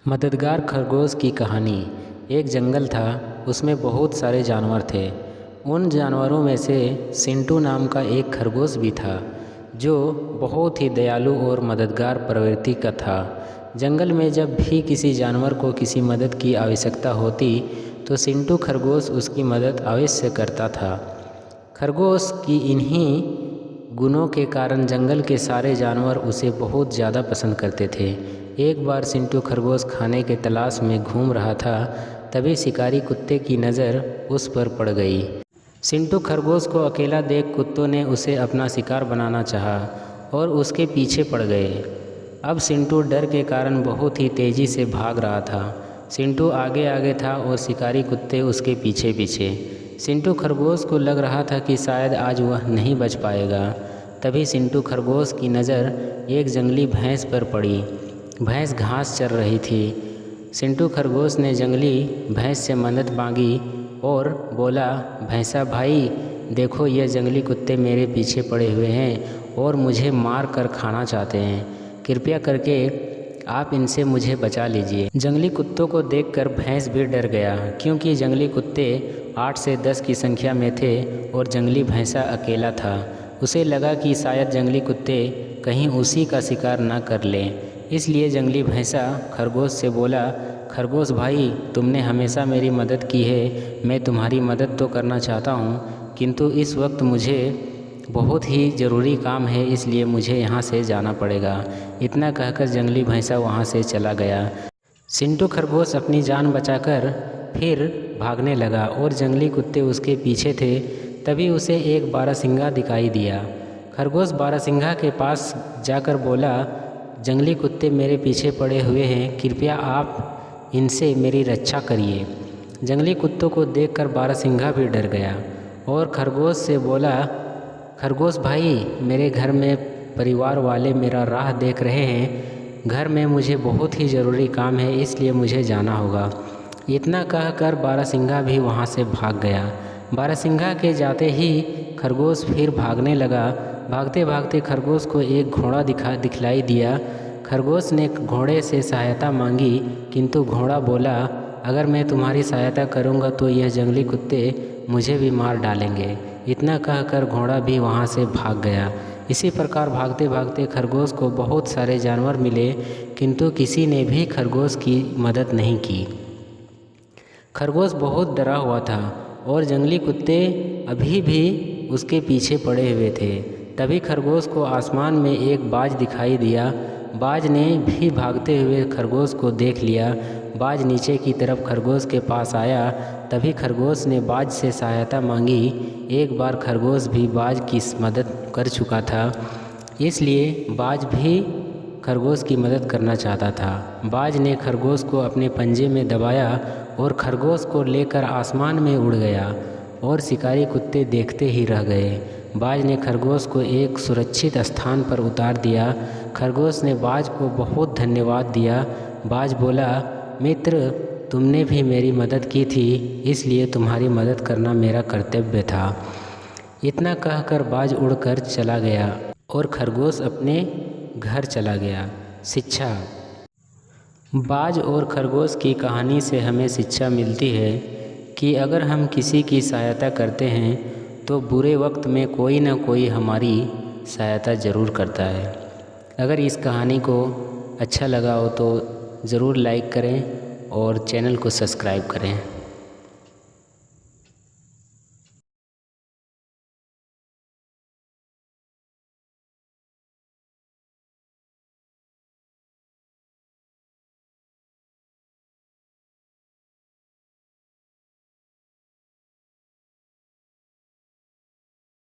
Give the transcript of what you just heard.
मददगार खरगोश की कहानी। एक जंगल था, उसमें बहुत सारे जानवर थे। उन जानवरों में से सिंटू नाम का एक खरगोश भी था, जो बहुत ही दयालु और मददगार प्रवृत्ति का था। जंगल में जब भी किसी जानवर को किसी मदद की आवश्यकता होती तो सिंटू खरगोश उसकी मदद अवश्य करता था। खरगोश की इन्हीं गुणों के कारण जंगल के सारे जानवर उसे बहुत ज़्यादा पसंद करते थे। एक बार सिंटू खरगोश खाने के तलाश में घूम रहा था, तभी शिकारी कुत्ते की नज़र उस पर पड़ गई। सिंटू खरगोश को अकेला देख कुत्तों ने उसे अपना शिकार बनाना चाहा और उसके पीछे पड़ गए। अब सिंटू डर के कारण बहुत ही तेज़ी से भाग रहा था। सिंटू आगे आगे था और शिकारी कुत्ते उसके पीछे पीछे। सिंटू खरगोश को लग रहा था कि शायद आज वह नहीं बच पाएगा। तभी सिंटू खरगोश की नज़र एक जंगली भैंस पर पड़ी। भैंस घास चर रही थी। सिंटू खरगोश ने जंगली भैंस से मदद मांगी और बोला, भैंसा भाई देखो, ये जंगली कुत्ते मेरे पीछे पड़े हुए हैं और मुझे मार कर खाना चाहते हैं। कृपया करके आप इनसे मुझे बचा लीजिए। जंगली कुत्तों को देखकर भैंस भी डर गया, क्योंकि जंगली कुत्ते 8 से 10 की संख्या में थे और जंगली भैंसा अकेला था। उसे लगा कि शायद जंगली कुत्ते कहीं उसी का शिकार न कर लें। इसलिए जंगली भैंसा खरगोश से बोला, खरगोश भाई तुमने हमेशा मेरी मदद की है, मैं तुम्हारी मदद तो करना चाहता हूँ, किंतु इस वक्त मुझे बहुत ही ज़रूरी काम है, इसलिए मुझे यहाँ से जाना पड़ेगा। इतना कहकर जंगली भैंसा वहाँ से चला गया। सिंटू खरगोश अपनी जान बचाकर फिर भागने लगा और जंगली कुत्ते उसके पीछे थे। तभी उसे एक बारहसिंगा दिखाई दिया। खरगोश बारहसिंगा के पास जाकर बोला, जंगली कुत्ते मेरे पीछे पड़े हुए हैं, कृपया आप इनसे मेरी रक्षा करिए। जंगली कुत्तों को देखकर बारहसिंगा भी डर गया और खरगोश से बोला, खरगोश भाई मेरे घर में परिवार वाले मेरा राह देख रहे हैं, घर में मुझे बहुत ही ज़रूरी काम है, इसलिए मुझे जाना होगा। इतना कहकर बारहसिंगा भी वहाँ से भाग गया। बारहसिंगा के जाते ही खरगोश फिर भागने लगा। भागते भागते खरगोश को एक घोड़ा दिखलाई दिया। खरगोश ने घोड़े से सहायता मांगी, किंतु घोड़ा बोला, अगर मैं तुम्हारी सहायता करूंगा तो यह जंगली कुत्ते मुझे भी मार डालेंगे। इतना कहकर घोड़ा भी वहां से भाग गया। इसी प्रकार भागते भागते खरगोश को बहुत सारे जानवर मिले, किंतु किसी ने भी खरगोश की मदद नहीं की। खरगोश बहुत डरा हुआ था और जंगली कुत्ते अभी भी उसके पीछे पड़े हुए थे। तभी खरगोश को आसमान में एक बाज दिखाई दिया। बाज ने भी भागते हुए खरगोश को देख लिया। बाज नीचे की तरफ खरगोश के पास आया। तभी खरगोश ने बाज से सहायता मांगी। एक बार खरगोश भी बाज की मदद कर चुका था, इसलिए बाज भी खरगोश की मदद करना चाहता था। बाज ने खरगोश को अपने पंजे में दबाया और खरगोश को लेकर आसमान में उड़ गया और शिकारी कुत्ते देखते ही रह गए। बाज ने खरगोश को एक सुरक्षित स्थान पर उतार दिया। खरगोश ने बाज को बहुत धन्यवाद दिया। बाज बोला, मित्र तुमने भी मेरी मदद की थी, इसलिए तुम्हारी मदद करना मेरा कर्तव्य था। इतना कहकर बाज उड़कर चला गया और खरगोश अपने घर चला गया। शिक्षा। बाज और खरगोश की कहानी से हमें शिक्षा मिलती है कि अगर हम किसी की सहायता करते हैं तो बुरे वक्त में कोई ना कोई हमारी सहायता ज़रूर करता है। अगर इस कहानी को अच्छा लगा हो तो ज़रूर लाइक करें और चैनल को सब्सक्राइब करें।